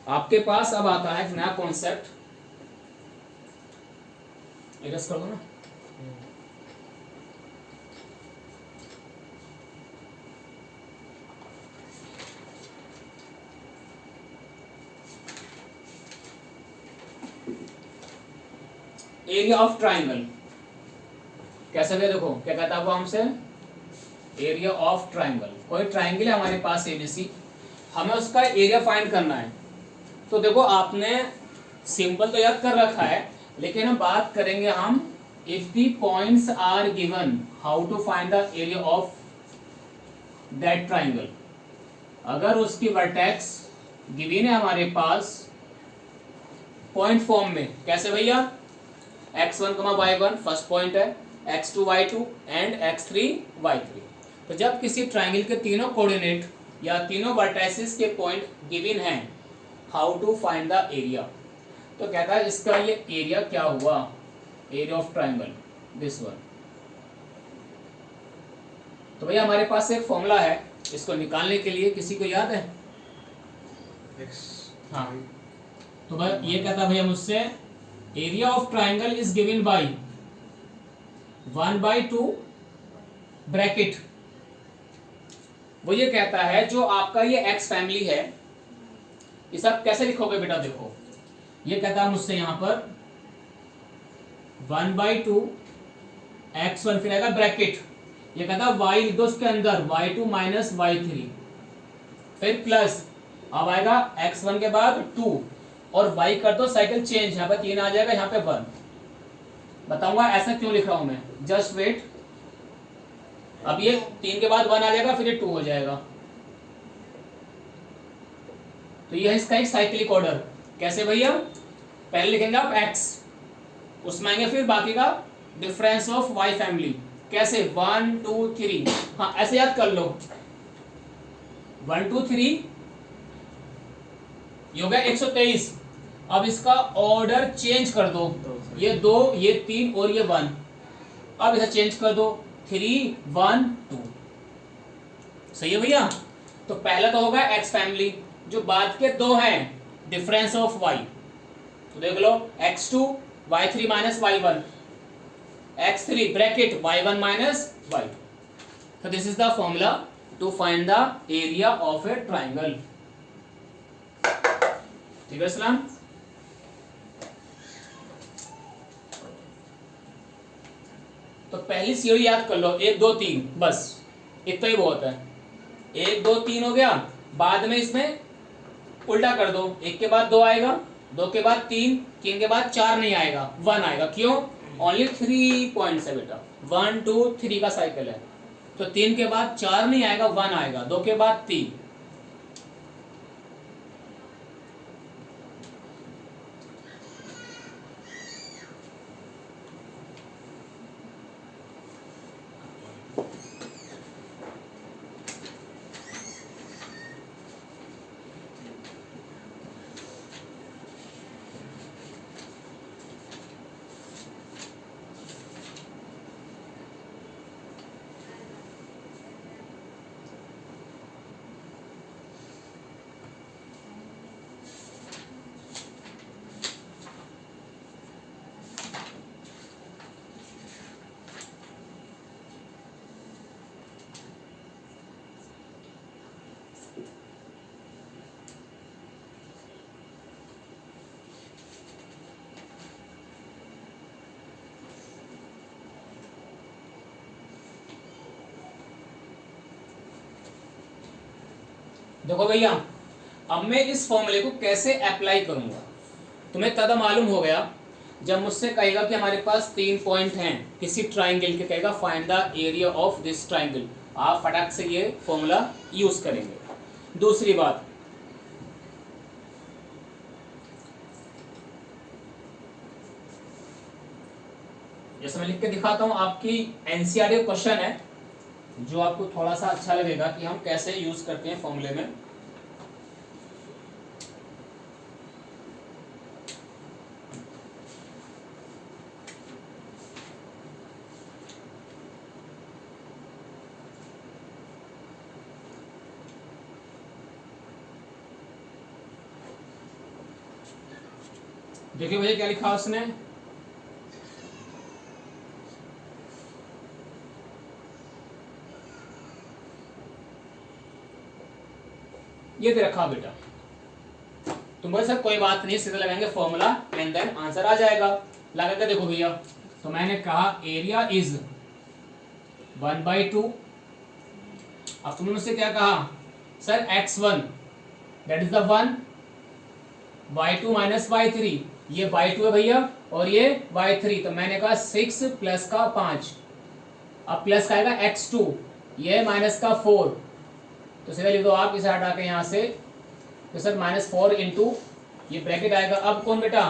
आपके पास अब आता है एक नया कॉन्सेप्ट, इरेज कर दो ना। एरिया ऑफ ट्राइंगल कैसे भैया, देखो क्या कहता है वो हमसे, एरिया ऑफ ट्राइंगल। कोई ट्राइंगल है हमारे पास एबीसी, हमें उसका एरिया फाइंड करना है। तो देखो आपने सिंपल तो याद कर रखा है, लेकिन हम बात करेंगे हम, if the points are given how to find the area of that triangle. अगर उसकी वर्टेक्स गिवन है हमारे पास पॉइंट फॉर्म में, कैसे भैया, x1 y1 फर्स्ट पॉइंट है, x2 y2 and x3 y3। तो जब किसी ट्राइंगल के तीनों कोऑर्डिनेट या तीनों वर्टाइसिस के पॉइंट गिवन हैं, how to find the area. तो कहता है इसका ये एरिया क्या हुआ, area of triangle this one. तो भैया हमारे पास एक फॉर्मूला है इसको निकालने के लिए, किसी को याद है? हाँ, तो भाई ये कहता भैया मुझसे, area of triangle is given by 1/2 bracket. वो ये कहता है जो आपका ये एक्स फैमिली है, ये सब कैसे लिखोगे बेटा, देखो ये कहता है मुझसे यहां पर 1/2 x1, फिर आएगा ब्रैकेट, ये कहता है y लिख दो उसके अंदर y2 माइनस y3, फिर प्लस, अब आएगा x1 के बाद 2 और y कर दो साइकिल चेंज, यहाँ पे 3 आ जाएगा, यहाँ पे 1। बताऊंगा ऐसा क्यों लिख रहा हूं मैं, जस्ट वेट। अब ये 3 के बाद 1 आ जाएगा, फिर ये 2 हो जाएगा। तो ये है इसका एक साइक्लिक ऑर्डर। कैसे भैया, पहले लिखेंगे आप x, उसमें आएंगे फिर बाकी का डिफरेंस ऑफ y फैमिली, कैसे 1 2 3, हाँ ऐसे याद कर लो, 1 2 3 ये हो गया 123। अब इसका ऑर्डर चेंज कर दो, ये 2 ये 3 और ये 1, अब इसे चेंज कर दो 3 1 2। सही है भैया। तो पहला तो होगा x फैमिली, जो बाद के दो हैं डिफरेंस ऑफ y, तो देख लो x2 y3 minus y1, x3 bracket y1 minus y2। तो this is the formula to find the area of a triangle. ठीक है सलाम। तो पहली सीढ़ी याद कर लो 1 2 3, बस इतना ही बहुत है। 1 2 3 हो गया, बाद में इसमें उल्टा कर दो, 1 के बाद 2 आएगा, 2 के बाद 3, 3 के बाद 4 नहीं आएगा, 1 आएगा। क्यों? ओनली 3 पॉइंट्स है बेटा, 1 2 3 का साइकिल है, तो 3 के बाद 4 नहीं आएगा, 1 आएगा, 2 के बाद 3। देखो भैया, अब मैं इस फॉर्मूले को कैसे अप्लाई करूंगा, तुम्हें तब मालूम हो गया जब मुझसे कहेगा कि हमारे पास 3 पॉइंट हैं किसी ट्राइंगल के, कहेगा find the area of this triangle, आप फटाक से ये फॉर्मूला यूज करेंगे। दूसरी बात, जैसे मैं लिख के दिखाता हूं, आपकी एनसीईआरटी क्वेश्चन है जो आपको थोड़ा सा अच्छा लगेगा कि हम कैसे यूज करते हैं फॉर्मूले में। देखिए भैया क्या लिखा उसने, ये दे रखा बेटा। तुम बोले सर कोई बात नहीं, सीधा लगाएंगे फॉर्मूला एंड देन आंसर आ जाएगा। लगा के देखो भैया, तो मैंने कहा एरिया इज 1/2। अब तुमने मुझसे क्या कहा sir, x1 that is the 1, y2 minus y3, ये y2 है भैया और ये y3, तो मैंने कहा 6 प्लस का 5, अब प्लस का आएगा x2, ये माइनस का 4, तो सीधा लिख दो आप इसे हटा के यहाँ से, तो सर -4 इंटू ये ब्रैकेट आएगा। अब कौन बेटा,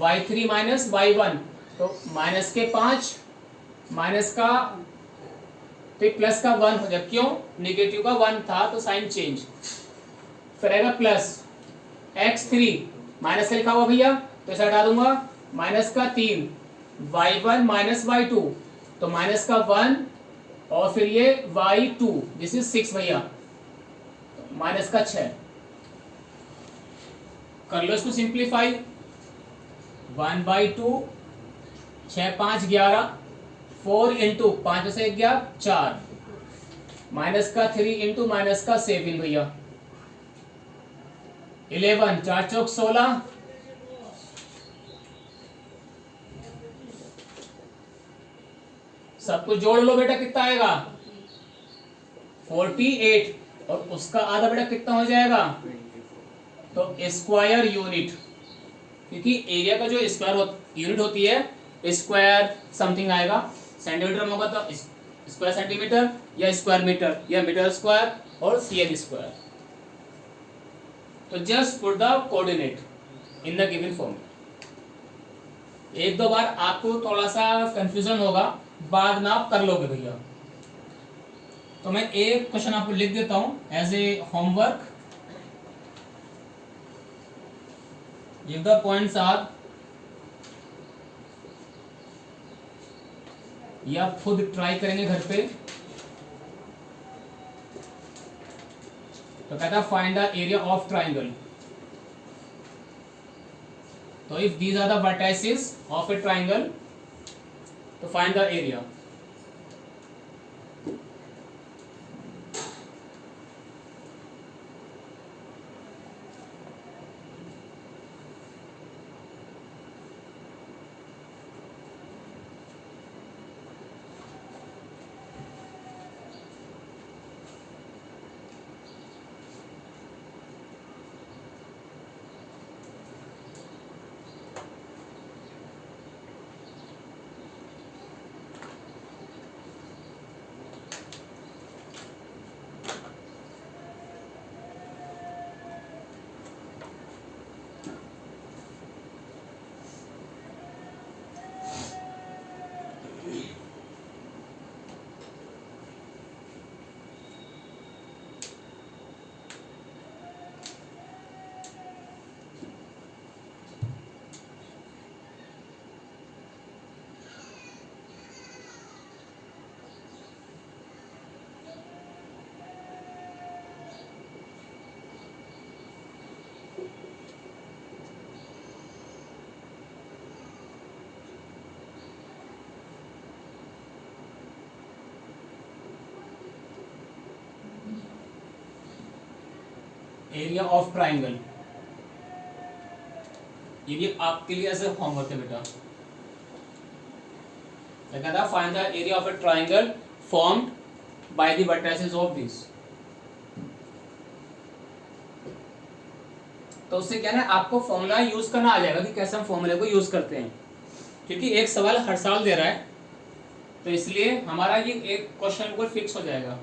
y3 माइनस y1, तो माइनस के 5 माइनस का, तो प्लस का 1 हो जाए, क्यों, निगेटिव का 1 था तो साइन चेंज, फिर आएगा प्लस x3 माइनस का लिखा हुआ भैया, तो इसे हटा दूंगा, माइनस का 3 y1 माइनस y2, तो माइनस का 1 और फिर ये y2 दिस इज 6 भैया, माइनस का 6, कर लो इसको सिंप्लीफाई, 1/2, 6 5 11, 4 इंटू 5 से 11 4, माइनस का 3 इंटू माइनस का 7 भैया, 11 4 चौक 16, सब कुछ जोड़ लो बेटा, कितना आएगा 48, और उसका आधा बेटा कितना हो जाएगा, तो स्क्वायर यूनिट, क्योंकि एरिया का जो स्क्वायर यूनिट होती है स्क्वायर समथिंग आएगा, सेंटीमीटर में होगा तो स्क्वायर सेंटीमीटर या स्क्वायर मीटर या मीटर स्क्वायर और सीएम स्क्वायर। तो just put the coordinate in the given form. एक दो बार आपको थोड़ा सा कंफ्यूजन होगा, बाद में आप कर लोगे भैया। तो मैं एक क्वेश्चन आपको लिख देता हूं as a homework. If the points are, ये आप खुद ट्राई करेंगे घर पे, तो कहता है find the area of triangle. तो if these are the vertices of a triangle, तो find the area. Area of triangle, ये भी आपके लिए ऐसे होमवर्क है बेटा। कहता find the area of a triangle formed by the vertices of this. तो उससे क्या ना आपको फॉर्मूला यूज करना आ जाएगा कि कैसे हम फॉर्मूले को यूज करते हैं, क्योंकि एक सवाल हर साल दे रहा है, तो इसलिए हमारा ये एक क्वेश्चन को फिक्स हो जाएगा।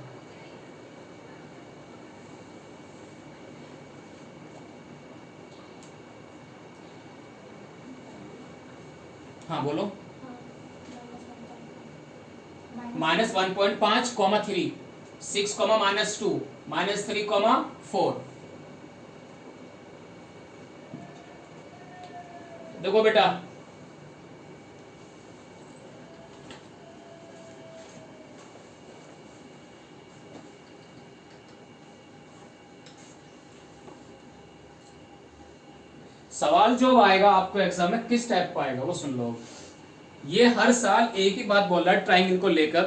हाँ बोलो। -1.5, -3, 6, -2, -3, 4। देखो बेटा, सवाल जो आएगा आपको एग्जाम में किस टाइप का आएगा वो सुन लो। ये हर साल एक ही बात बोल रहा है ट्राइंगल को लेकर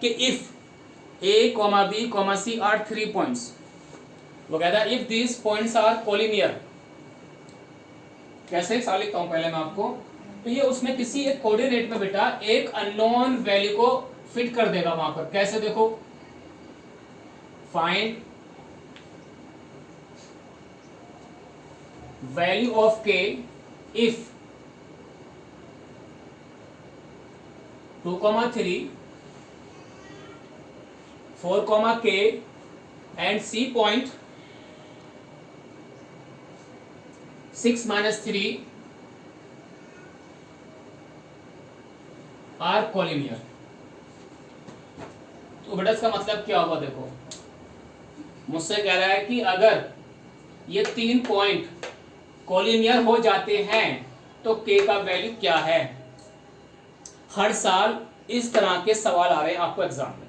कि if A comma B comma C are 3 points, वो कहता है if these points are collinear. कैसे सवाल लिखता हूं पहले मैं आपको, तो ये उसमें किसी एक कोऑर्डिनेट में बेटा एक अननोन वैल्यू को फिट कर देगा वहां पर। कैसे देखो, find value of K if 2,3 4, k and C point 6 minus 3 are collinear. तो बेटा इसका मतलब क्या होगा, देखो मुझसे कह रहा है कि अगर ये 3 पॉइंट कोलिनियर हो जाते हैं तो के का वैल्यू क्या है। हर साल इस तरह के सवाल आ रहे हैं आपको एग्जाम में।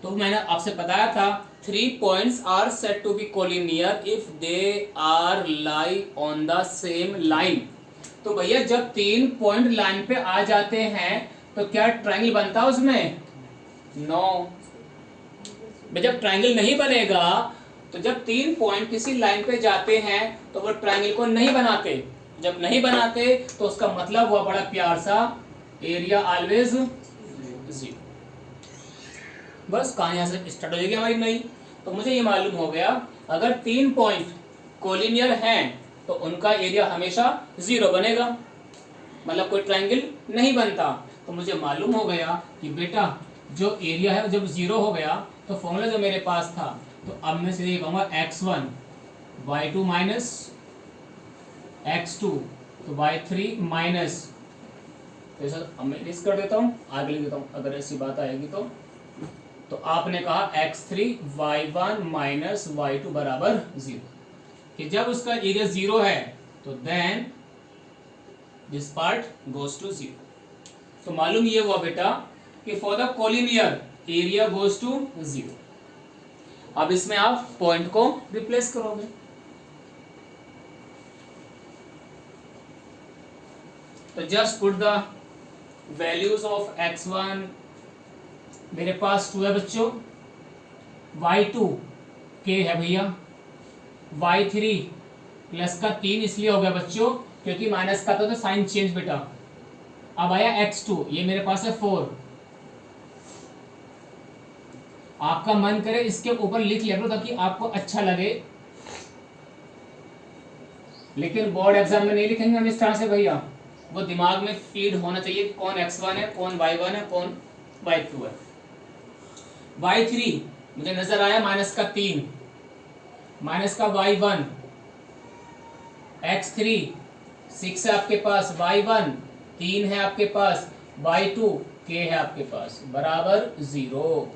तो मैंने आपसे बताया था 3 points are said to be collinear if they are lie on the same line. तो भैया जब 3 पॉइंट लाइन पे आ जाते हैं तो क्या ट्रायंगल बनता है उसमें? नो। जब ट्रायंगल नहीं बनेगा, तो जब 3 पॉइंट किसी लाइन पे जाते हैं तो वो ट्रायंगल को नहीं बनाते। जब नहीं बनाते तो उसका मतलब हुआ बड़ा प्यार सा एरिया ऑलवेज 0। बस कहानी यहां से स्टार्ट हो जाएगी हमारी नई। तो मुझे ये मालूम हो गया अगर 3 पॉइंट कोलिनियर हैं तो उनका एरिया हमेशा 0 बनेगा, मतलब कोई ट्रायंगल नहीं बनता। तो मुझे मालूम हो गया कि बेटा जो एरिया है जब 0 हो गया तो फॉर्मूला जो मेरे पास था, तो अब मैं सीधे कहूंगा x1 y2 माइनस x2 तो y3 माइनस, तो सर अब मैं लिस्ट कर देता हूँ, आगे लिख देता हूँ अगर ऐसी बात आएगी तो आपने कहा x3 y1 माइनस y2 बराबर 0, कि जब उसका एरिया 0 है तो then this part goes to 0। तो मालूम ये हुआ बेटा कि for the collinear area goes to 0। अब इसमें आप पॉइंट को रिप्लेस करोगे। तो just put the values of x1, मेरे पास 2 है बच्चों, y2 k है भैया, y3 प्लस का 3 इसलिए हो गया बच्चों क्योंकि माइनस का था तो साइन चेंज बेटा। अब आया x2, ये मेरे पास है 4। आपका मन करे इसके ऊपर लिख लिया करो ताकि आपको अच्छा लगे, लेकिन बोर्ड एग्जाम में नहीं लिखेंगे हम इस तरह से भैया। वो दिमाग में फीड होना चाहिए कौन x1 है, कौन y1 है, कौन y2 है। y3 मुझे नजर आया माइनस का 3, माइनस का y1, x3 6 है आपके पास, y1 3 है आपके पास, y2 k है आपके पास, बराबर 0।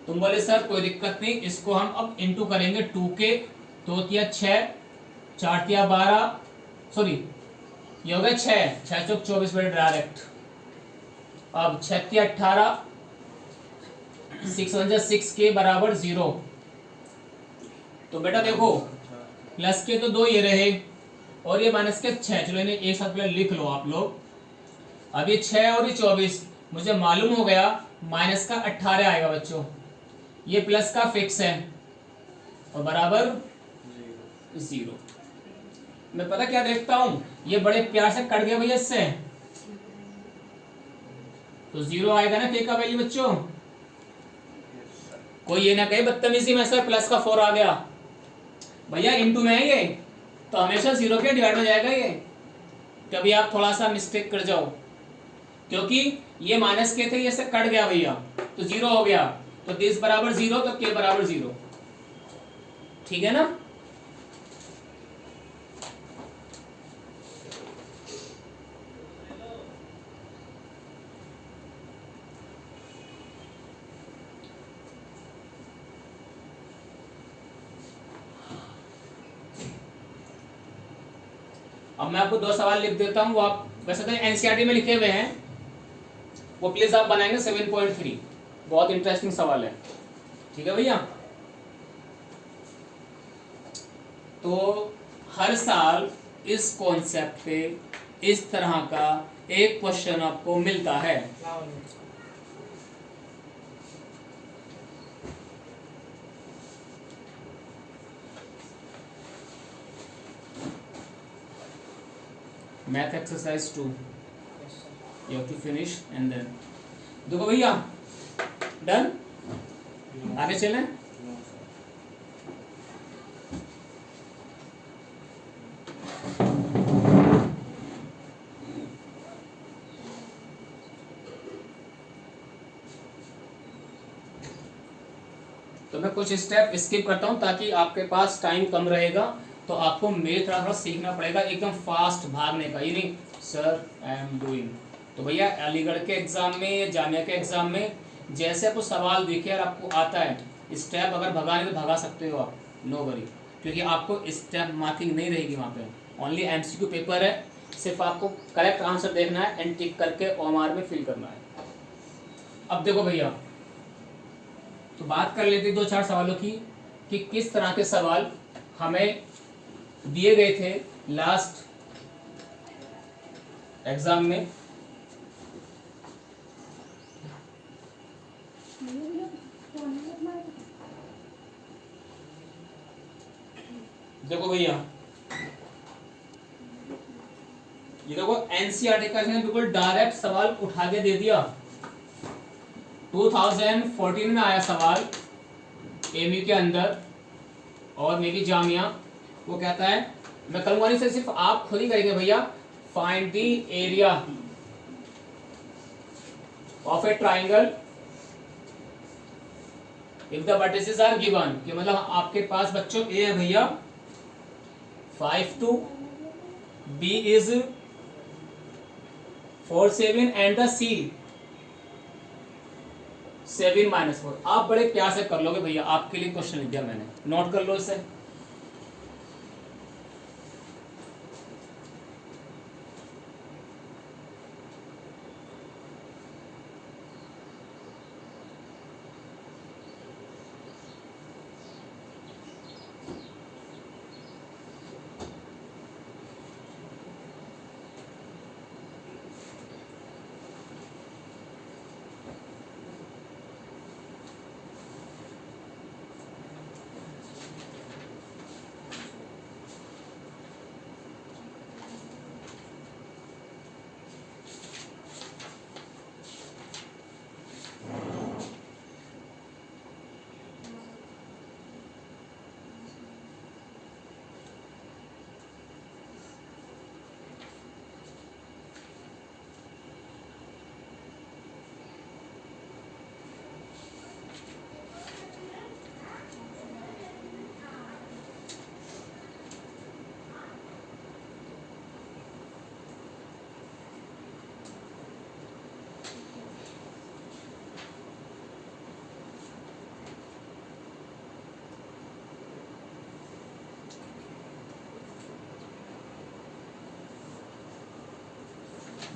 तुम बोले सर कोई दिक्कत नहीं, इसको हम अब इंटू करेंगे 2k, 2 तिया 6, 4 तिया 12, सॉरी ये हो गया 6, 6 चौक 24 बड़े डायरेक्ट। अब 6 तिया 18, 6 1 जा 6 के बराबर 0। तो बेटा देखो प्लस के तो 2 ये रहे और ये माइनस के 6, चलो इन्हें एक साथ लिख लो आप लोग। अब ये 6 और ये 24, मुझे मालूम हो गया माइनस का 18 आएगा बच्चों, ये प्लस का फिक्स है और बराबर 0। मैं पता क्या देखता हूं, ये बड़े प्यार से कट गया भैया इससे, तो 0 आएगा ना के का वैल्यू बच्चों। कोई ये ना कहे बदतमीजी में सर प्लस का 4 आ गया, भैया इंटू में है ये तो हमेशा 0 के डिवाइड हो जाएगा ये। कभी आप थोड़ा सा मिस्टेक कर जाओ, क्योंकि ये माइनस के थे, ये से कट गया भैया तो 0 हो गया, तो दिस बराबर 0 तो के बराबर 0, ठीक है ना। अब मैं आपको 2 सवाल लिख देता हूं, वो आप वैसे तो एनसीईआरटी में लिखे हुए हैं, वो प्लीज आप बनाएंगे 7.3, बहुत इंटरेस्टिंग सवाल है, ठीक है भैया। तो हर साल इस कॉन्सेप्ट पे इस तरह का एक क्वेश्चन आपको मिलता है। Math exercise 2 you have to finish and then देखो भैया, डन, आगे चलें। तो मैं कुछ स्टेप स्किप करता हूं ताकि आपके पास टाइम कम रहेगा, तो आपको मेरे तरह थोड़ा सीखना पड़ेगा एकदम फास्ट भागने का, ये नहीं सर आई एम डूइंग। तो भैया अलीगढ़ के एग्जाम में या जामिया के एग्जाम में जैसे आपको सवाल दिखे और आपको आता है, स्टेप अगर भगाने तो भगा सकते हो आप, नो वरी, क्योंकि आपको स्टेप मार्किंग नहीं रहेगी वहाँ पे, ओनली एमसीक्यू पेपर है, सिर्फ आपको करेक्ट आंसर देखना है एंड टिक करके ओएमआर में फिल करना है। अब देखो भैया, तो बात कर लेते दो चार सवालों की कि किस तरह के सवाल हमें दिए गए थे लास्ट एग्जाम में। देखो भैया, ये देखो एनसीईआरटी का बिल्कुल डायरेक्ट सवाल उठा के दे दिया। 2014 में आया सवाल एमयू के अंदर और मेरी जामिया, वो कहता है, मैं करूंगा नहीं सर, सिर्फ आप खुद ही करेंगे भैया, find the area of a triangle if the vertices are given, कि मतलब आपके पास बच्चों ए है भैया 5 2, बी इज 4 7 एंड द सी 7 -4। आप बड़े प्यार से कर लोगे भैया, आपके लिए क्वेश्चन लिख दिया मैंने, नोट कर लो इसे।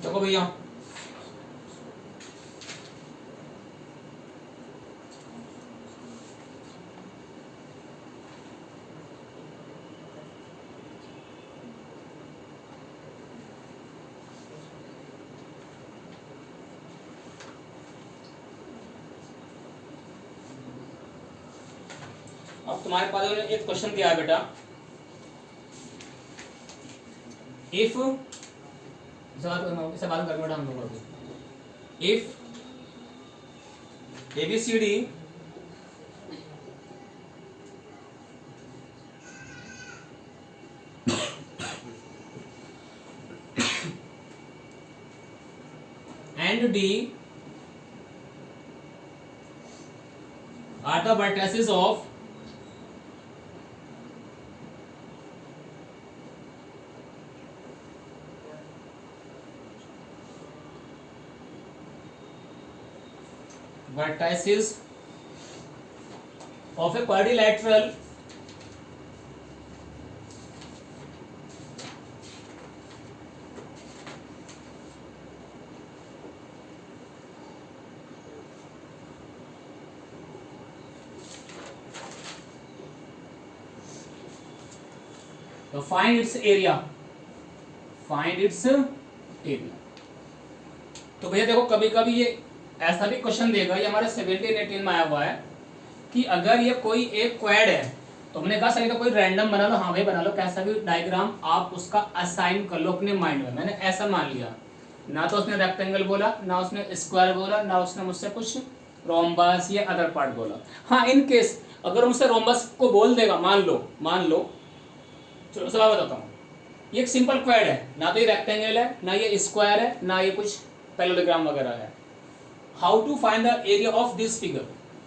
देखो भैया, अब तुम्हारे पास एक क्वेश्चन दिया है बेटा, इफ सवाल कर बेटा हम लोग, if ABCD and D are the vertices of a quadrilateral तो find its area, find its area. तो भैया देखो कभी कभी ये ऐसा भी क्वेश्चन देगा, ये हमारे 17-18 में आया हुआ है कि अगर ये कोई एक क्वेड है, तो हमने कहा सही तो कोई रैंडम बना लो, हाँ भाई बना लो, कैसा भी डायग्राम आप उसका असाइन कर लो अपने माइंड में। मैंने ऐसा मान लिया, ना तो उसने रेक्टेंगल बोला, ना उसने स्क्वायर बोला, ना उसने मुझसे कुछ रोम्बस या अदर पार्ट बोला। हाँ इन केस अगर मुझसे रोम्बस को बोल देगा, मान लो चलो सवाल बताता हूँ, ये एक सिंपल क्वेड है, ना तो ये रेक्टेंगल है, ना ये स्क्वायर है, ना ये कुछ पैरेललोग्राम वगैरह है। How to find the area of this figure?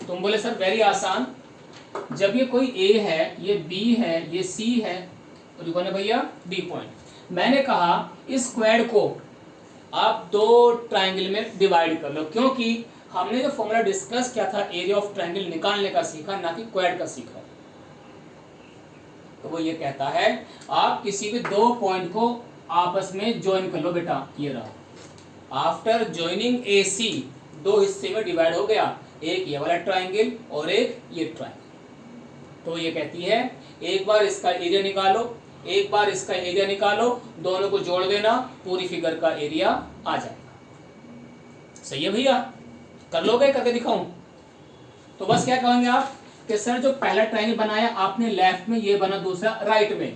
तुम बोले सर वेरी आसान, जब ये कोई ए है, ये बी है, ये सी है, और कौन है भैया डी पॉइंट। मैंने कहा इस स्क्वायर को आप दो ट्राइंगल में डिवाइड कर लो, क्योंकि हमने जो फॉर्मूला डिस्कस किया था एरिया ऑफ ट्राइंगल निकालने का सीखा, ना कि क्वाड का सीखा। तो वो ये कहता है आप किसी भी दो पॉइंट को आपस में ज्वाइन कर लो बेटा, ये रहा। आफ्टर ज्वाइनिंग ए सी, दो हिस्से में डिवाइड हो गया, एक ये वाला ट्राइंगल और एक ये ट्राइंगल। तो ये कहती है एक बार इसका एरिया निकालो, एक बार इसका एरिया निकालो, दोनों को जोड़ देना, पूरी फिगर का एरिया आ जाएगा। सही है भैया, कर लोगे? करके दिखाऊं? तो बस क्या कहेंगे आप कि सर जो पहला ट्राइंगल बनाया आपने लेफ्ट में, ये बना दूसरा राइट में,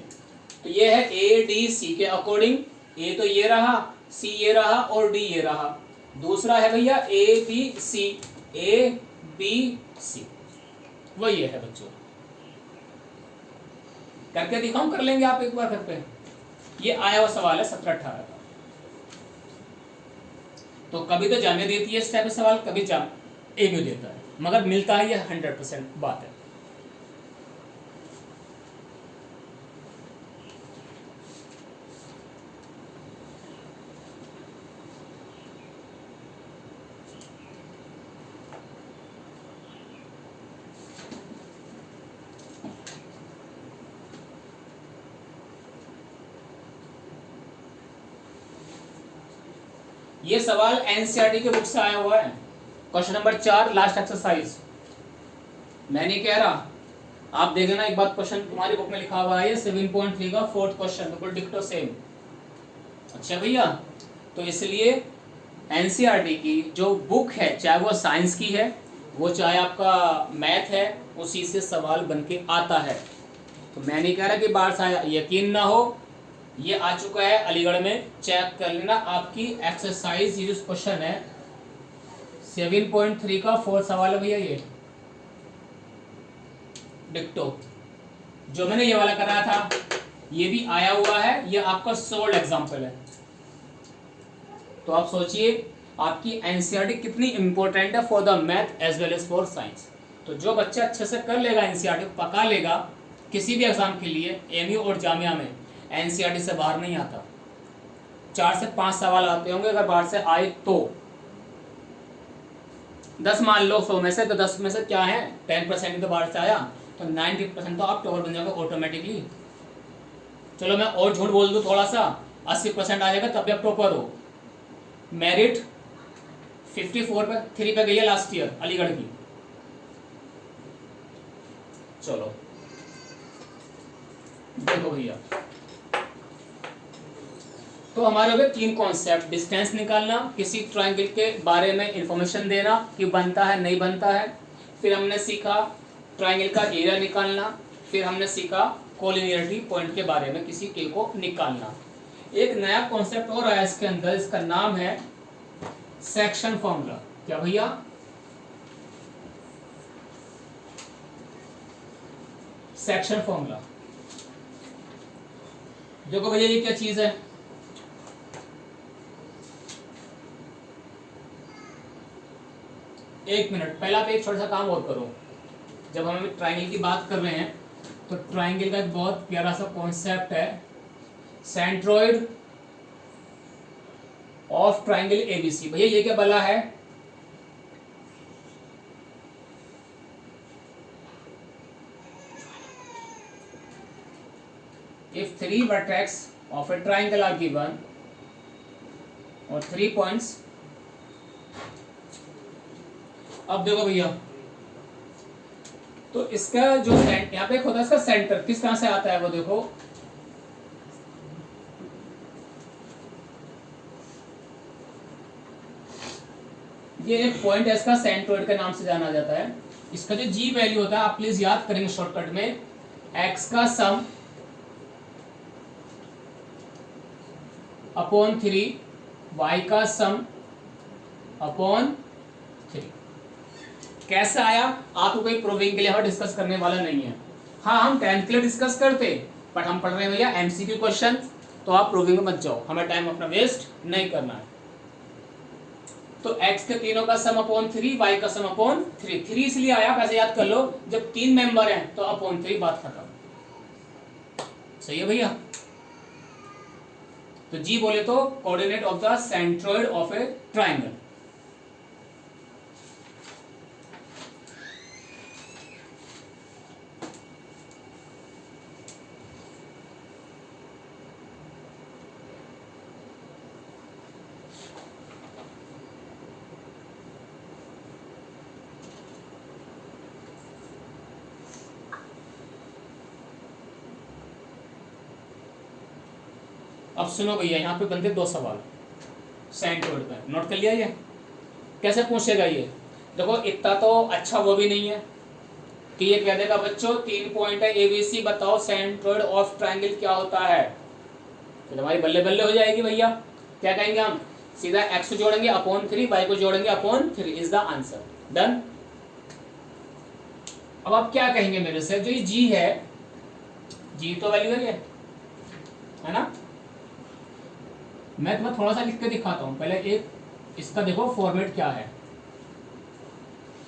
तो ये है ए डी सी के अकॉर्डिंग, ए तो ये रहा, सी ये रहा और डी ये रहा। दूसरा है भैया A B C, A B C, वही है बच्चों। करके दिखाऊं? कर लेंगे आप एक बार घर पे? ये आया हुआ सवाल है 17-18 का। तो कभी तो जामे देती है इस टाइप का सवाल, कभी जाम एमयू देता है, मगर मिलता है ये 100% बात है। ये सवाल एनसीईआरटी के बुक से आया हुआ है, क्वेश्चन नंबर 4 लास्ट एक्सरसाइज। मैं नहीं कह रहा, आप देखना एक बार, क्वेश्चन तुम्हारी बुक में लिखा हुआ है 7.3 का 4th क्वेश्चन, बिल्कुल डिक्टो सेम। अच्छा भैया, तो इसलिए एनसीईआरटी की जो बुक है, चाहे वो साइंस की है, वो चाहे आपका मैथ है, उसी से सवाल बन के आता है। तो मैं नहीं कह रहा कि बाहर से आया, यकीन ना हो ये आ चुका है अलीगढ़ में, चेक कर लेना। आपकी एक्सरसाइज ये जो क्वेश्चन है 7.3 का 4th सवाल है भैया, ये डिक्टो जो मैंने ये वाला कराया था, ये भी आया हुआ है, ये आपका सोल्ड एग्जांपल है। तो आप सोचिए आपकी एनसीईआरटी कितनी इंपॉर्टेंट है for the math as well as for science. तो जो बच्चा अच्छे से कर लेगा, एनसीईआरटी को पका लेगा किसी भी एग्जाम के लिए, एमयू और जामिया में, एनसीईआरटी से बाहर नहीं आता। 4 से 5 सवाल आते होंगे, अगर बाहर से आए तो 10 मान लो 100 में से, तो 10 में से क्या है 10% ही तो बाहर से आया, तो 90% तो आप टॉपर बन जाओगे ऑटोमेटिकली। चलो मैं और झूठ बोल दूं थोड़ा सा, 80% आ जाएगा तब भी आप टॉपर हो। मेरिट 54 पे गई है लास्ट ईयर अलीगढ़ की। चलो देखो भैया, तो हमारे हो गए 3 कॉन्सेप्ट, डिस्टेंस निकालना, किसी ट्राइंगल के बारे में इंफॉर्मेशन देना कि बनता है नहीं बनता है, फिर हमने सीखा ट्राइंगल का एरिया निकालना, फिर हमने सीखा कोलिनियरिटी पॉइंट के बारे में किसी के को निकालना। एक नया कॉन्सेप्ट और आया इसके अंदर, इसका नाम है सेक्शन फॉर्मूला। क्या भैया? Section formula. देखो भैया ये क्या चीज है, एक मिनट पहले आप एक छोटा सा काम और करो। जब हम ट्राइंगल की बात कर रहे हैं तो ट्राइंगल का एक बहुत प्यारा सा कॉन्सेप्ट है, सेंट्रोइड ऑफ ट्राइंगल एबीसी। भैया ये क्या बला है? If 3 vertex of a triangle are given और 3 points, अब देखो भैया, तो इसका जो यहाँ पे एक होता है इसका सेंटर, किस तरह से आता है वो देखो, ये एक पॉइंट है, इसका सेंट्रोइड के नाम से जाना जाता है। इसका जो जी वैल्यू होता है आप प्लीज याद करेंगे शॉर्टकट में, एक्स का सम अपॉन 3, वाई का सम अपॉन 3। कैसे आया आपको कोई प्रूविंग के लिए हम डिस्कस करने वाला नहीं है। हाँ हम 10th के लिए डिस्कस करते, बट हम पढ़ रहे हैं भैया एमसीक्यू क्वेश्चन, तो आप प्रूविंग में मत जाओ, हमें टाइम अपना वेस्ट नहीं करना है। तो x के तीनों का सम अपॉन 3, y का सम अपॉन 3। 3 इसलिए आया, कैसे याद कर लो, जब 3 मेंबर हैं तो अपॉन 3, बात खत्म। सही है भैया। तो जी बोले तो coordinate of the centroid of a triangle. अब सुनो भैया, यहाँ पे बनते 2 सवाल सेंट्रोइड पे, नोट कर लिया। ये कैसे पूछेगा ये, देखो इतना तो अच्छा वो भी नहीं है कि ये कह देगा बच्चों 3 पॉइंट है ABC, बताओ सेंट्रोइड ऑफ ट्रायंगल क्या होता है। तो हमारी बल्ले बल्ले हो जाएगी भैया। क्या कहेंगे हम, सीधा x को जोड़ेंगे अपॉन 3, y को जोड़ेंगे upon 3 is the answer. Done. अब आप क्या कहेंगे मेरे से, जो ये g है, g तो वैल्यू है ना। मैं तुम्हें थोड़ा सा लिख के दिखाता हूँ। पहले एक इसका देखो फॉर्मेट क्या है।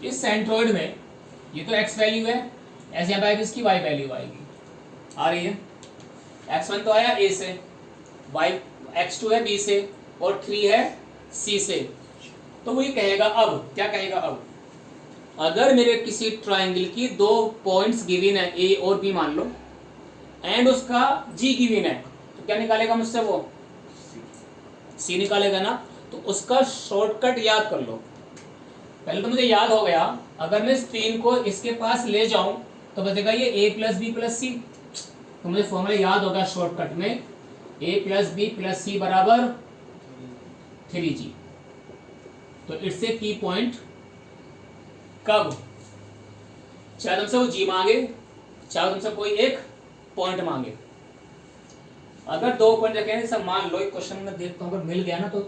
इस सेंट्रोइड में ये तो x वैल्यू है, ऐसे यहाँ पे आएगी इसकी y वैल्यू आएगी, आ रही है। x1 तो आया a से, x2 है b से, और 3 है c से। तो वो ये कहेगा, अब क्या कहेगा, अब अगर मेरे किसी ट्राइंगल की 2 पॉइंट्स गिवन है a और b मान लो, एंड उसका g गिवन है, तो क्या निकालेगा मुझसे, वो सी निकालेगा ना। तो उसका शॉर्टकट याद कर लो। पहले तो मुझे याद हो गया, अगर मैं इस 3 को इसके पास ले जाऊं तो बचेगा ये a प्लस बी प्लस सी। तो मुझे फॉर्मूला याद होगा शॉर्टकट में, a प्लस बी प्लस सी बराबर 3g। तो इट्स ए की पॉइंट। कब, चाहे तुमसे वो g मांगे, चाहे तुमसे कोई एक पॉइंट मांगे। अगर 2 पॉइंट रखें, सब मान लो, एक क्वेश्चन में देखता हूँ, अगर मिल गया ना तो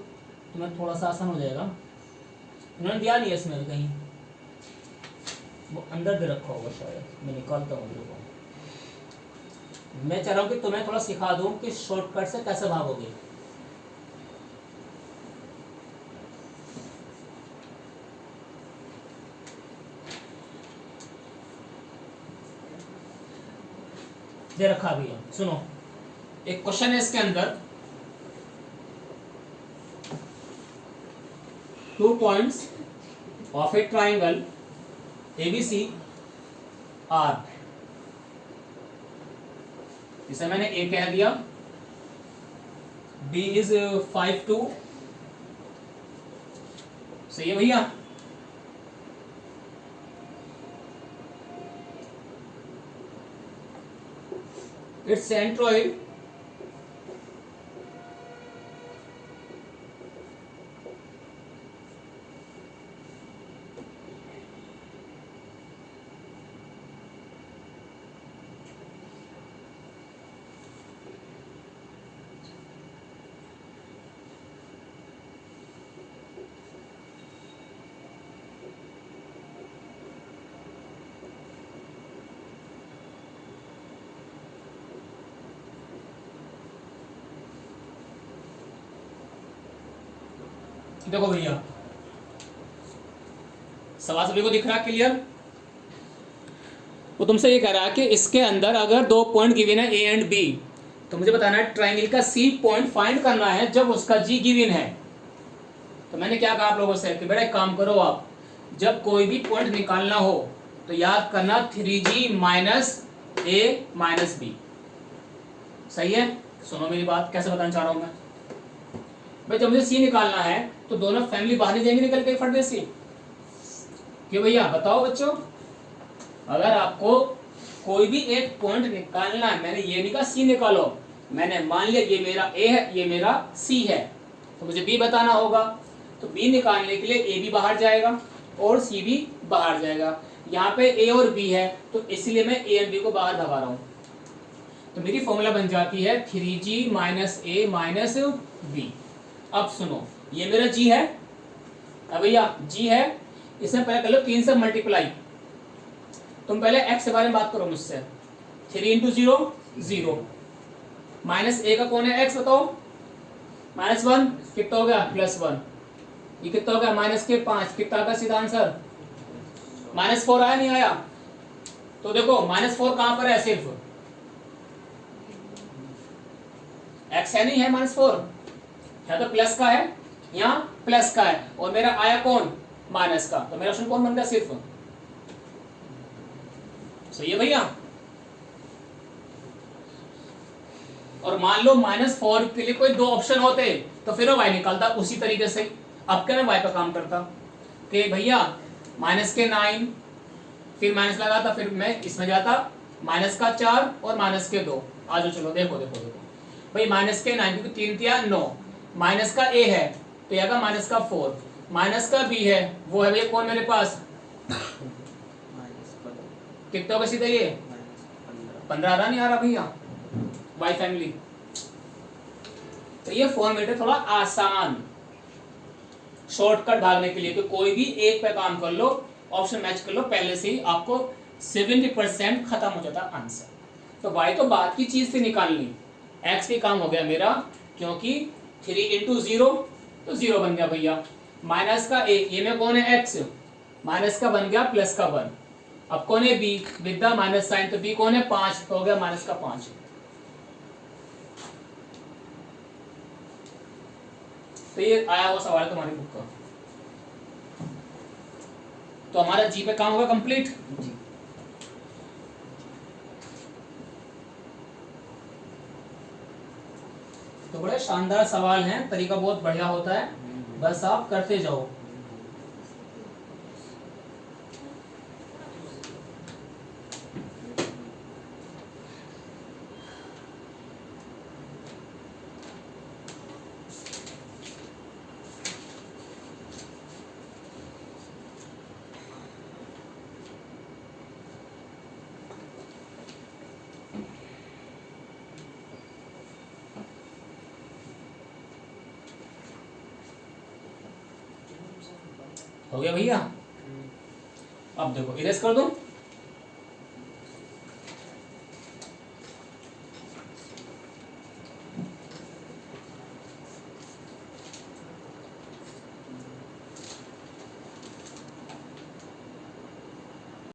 तुम्हें थोड़ा सा आसान हो जाएगा। उन्होंने दिया नहीं है इसमें कहीं, वो अंदर दे रखा होगा शायद, मैं निकालता हूँ को। मैं चाह रहा हूँ कि तुम्हें थोड़ा सिखा दूँ कि शॉर्टकट से कैसे भागोगे। दे रखा भी है, सुनो। एक क्वेश्चन है इसके अंदर, 2 points of a triangle ABC are, इसे मैंने A कह दिया, B is 5 2, सही है भैया। Its centroid देखो भैया, सवाल सभी को दिख रहा है क्लियर। वो तुमसे ये कह रहा है कि इसके अंदर अगर 2 पॉइंट गिवन है ए एंड बी, तो मुझे बताना है ट्राइंगल का सी पॉइंट फाइंड करना है जब उसका जी गिवन है। तो मैंने क्या कहा आप लोगों से कि बेटा एक काम करो, आप जब कोई भी पॉइंट निकालना हो तो याद करना 3g माइनस ए माइनस बी। सही है। सुनो मेरी बात, कैसे बताना चाह रहा हूं मैं भाई। जब मुझे सी निकालना है तो दोनों फैमिली बाहर नहीं जाएंगे निकल के फट सी। क्यों भैया, बताओ बच्चों। अगर आपको कोई भी एक पॉइंट निकालना है, मैंने ये नहीं कहा सी निकालो, मैंने मान लिया ये मेरा ए है, ये मेरा सी है, तो मुझे बी बताना होगा। तो बी निकालने के लिए ए भी बाहर जाएगा और सी भी बाहर जाएगा। यहाँ पे ए और बी है तो इसलिए मैं ए एंड बी को बाहर भगा रहा हूँ। तो मेरी फॉर्मूला बन जाती है 3g माइनस ए माइनस बी। अब सुनो, ये मेरा g है, अब भैया g है, इसमें पहले कर लो 3 से मल्टीप्लाई। तुम पहले x के बारे में बात करो मुझसे। 3 इंटू 0 0 माइनस ए का कौन है x बताओ, -1 कितना हो गया +1, ये कितना हो गया -5 कितना का सीधा आंसर -4 आया नहीं आया। तो देखो -4 कहां पर है, सिर्फ x है नहीं है -4, या तो प्लस का है यहाँ प्लस का है और मेरा आया कौन माइनस का, तो मेरा ऑप्शन कौन बन गया सिर्फ, सही है भैया। और मान लो -4 के लिए कोई 2 ऑप्शन होते तो फिर वो y निकालता उसी तरीके से। अब क्या मैं y पर काम करता कि भैया -9 फिर माइनस लगाता, फिर मैं इसमें जाता -4 और -2। आज चलो देखो देखो देखो भाई -9 क्योंकि 3 दिया 9, माइनस का a है तो यह -4, माइनस का b है वो है भैया कौन मेरे पास कितना होगा सीधा ये 15 आ रहा नहीं आ रहा भैया वाई फैमिली। तो ये फॉर्मेट थोड़ा आसान शॉर्टकट भागने के लिए, तो कोई भी एक पे काम कर लो, ऑप्शन मैच कर लो, पहले से ही आपको 70% खत्म हो जाता आंसर। तो y तो बाद की चीज से निकालनी, x भी काम हो गया मेरा क्योंकि 3 इंटू 0 तो 0 बन गया भैया, माइनस का a ये में कौन है x, माइनस का बन गया प्लस का 1, अब कौन है b with the minus sign, तो b कौन है 5 तो हो गया -5। तो ये आया हुआ सवाल तुम्हारी बुक का, तो हमारा जी पे काम होगा कंप्लीट। तो बड़े शानदार सवाल हैं, तरीका बहुत बढ़िया होता है, बस आप करते जाओ। हो गया भैया, अब देखो इरेज कर दो।